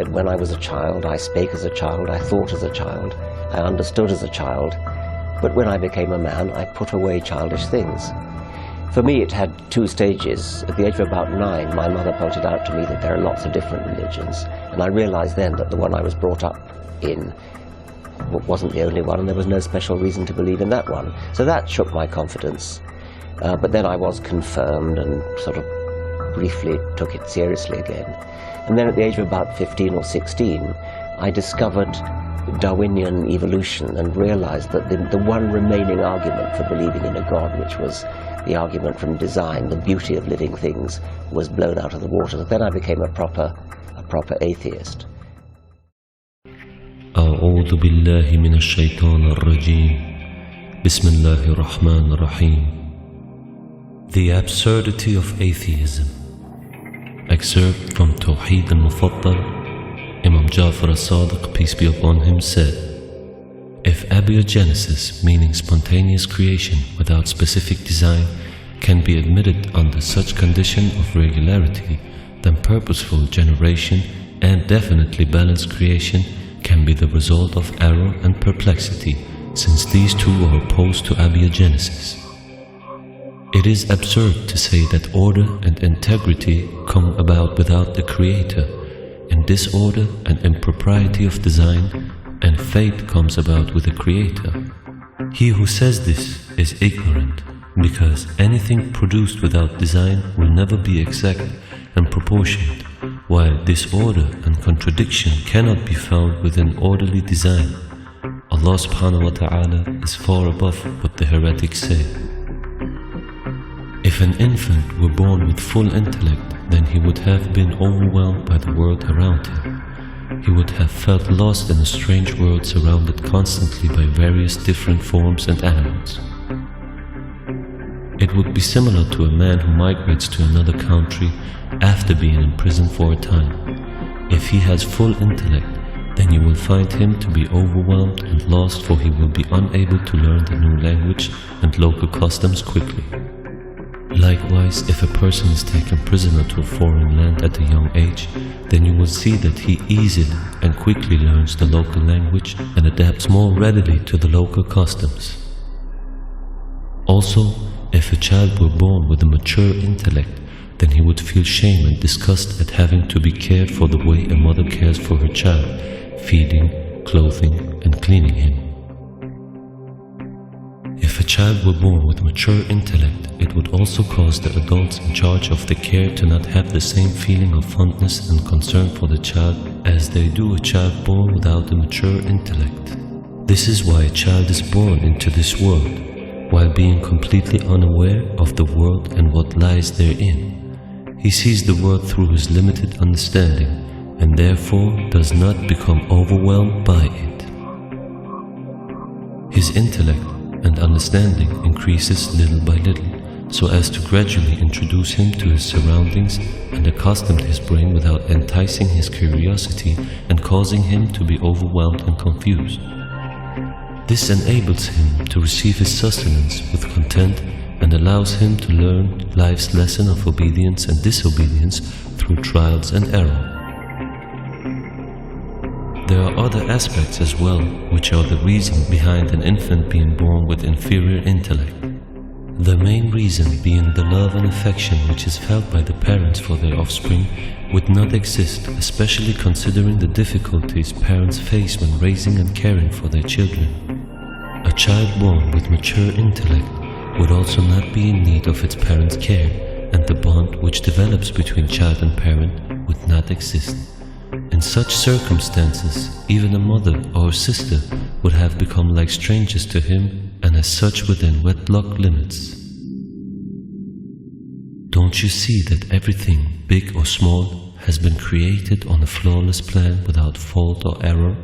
that when I was a child, I spake as a child, I thought as a child, I understood as a child, but when I became a man, I put away childish things. For me, it had two stages. At the age of about 9, my mother pointed out to me that there are lots of different religions, and I realized then that the one I was brought up in wasn't the only one, and there was no special reason to believe in that one. So that shook my confidence. But then I was confirmed and sort of briefly took it seriously again. And then at the age of about 15 or 16, I discovered Darwinian evolution and realized that the one remaining argument for believing in a God, which was the argument from design, the beauty of living things, was blown out of the water. Then I became a proper atheist. أعوذ بالله من الشيطان الرجيم بسم الله الرحمن الرحيم. The Absurdity of Atheism. Excerpt from Tawheed al-Mufaddal. Imam Ja'far al-Sadiq, peace be upon him, said, if abiogenesis, meaning spontaneous creation without specific design, can be admitted under such condition of regularity, then purposeful generation and definitely balanced creation can be the result of error and perplexity, since these two are opposed to abiogenesis. It is absurd to say that order and integrity come about without the Creator, and disorder and impropriety of design and fate comes about with the Creator. He who says this is ignorant, because anything produced without design will never be exact and proportionate, while disorder and contradiction cannot be found within orderly design. Allah subhanahu wa ta'ala is far above what the heretics say. If an infant were born with full intellect, then he would have been overwhelmed by the world around him. He would have felt lost in a strange world surrounded constantly by various different forms and animals. It would be similar to a man who migrates to another country after being in prison for a time. If he has full intellect, then you will find him to be overwhelmed and lost, for he will be unable to learn the new language and local customs quickly. Likewise, if a person is taken prisoner to a foreign land at a young age, then you will see that he easily and quickly learns the local language and adapts more readily to the local customs. Also, if a child were born with a mature intellect, then he would feel shame and disgust at having to be cared for the way a mother cares for her child, feeding, clothing, and cleaning him. If a child were born with mature intellect, it would also cause the adults in charge of the care to not have the same feeling of fondness and concern for the child as they do a child born without a mature intellect. This is why a child is born into this world, while being completely unaware of the world and what lies therein. He sees the world through his limited understanding, and therefore does not become overwhelmed by it. His intellect and understanding increases little by little, so as to gradually introduce him to his surroundings and accustom his brain without enticing his curiosity and causing him to be overwhelmed and confused. This enables him to receive his sustenance with content and allows him to learn life's lesson of obedience and disobedience through trials and error. There are other aspects as well, which are the reason behind an infant being born with inferior intellect. The main reason being the love and affection which is felt by the parents for their offspring would not exist, especially considering the difficulties parents face when raising and caring for their children. A child born with mature intellect would also not be in need of its parents' care, and the bond which develops between child and parent would not exist. In such circumstances, even a mother or a sister would have become like strangers to him, and as such within wedlock limits. Don't you see that everything, big or small, has been created on a flawless plan without fault or error?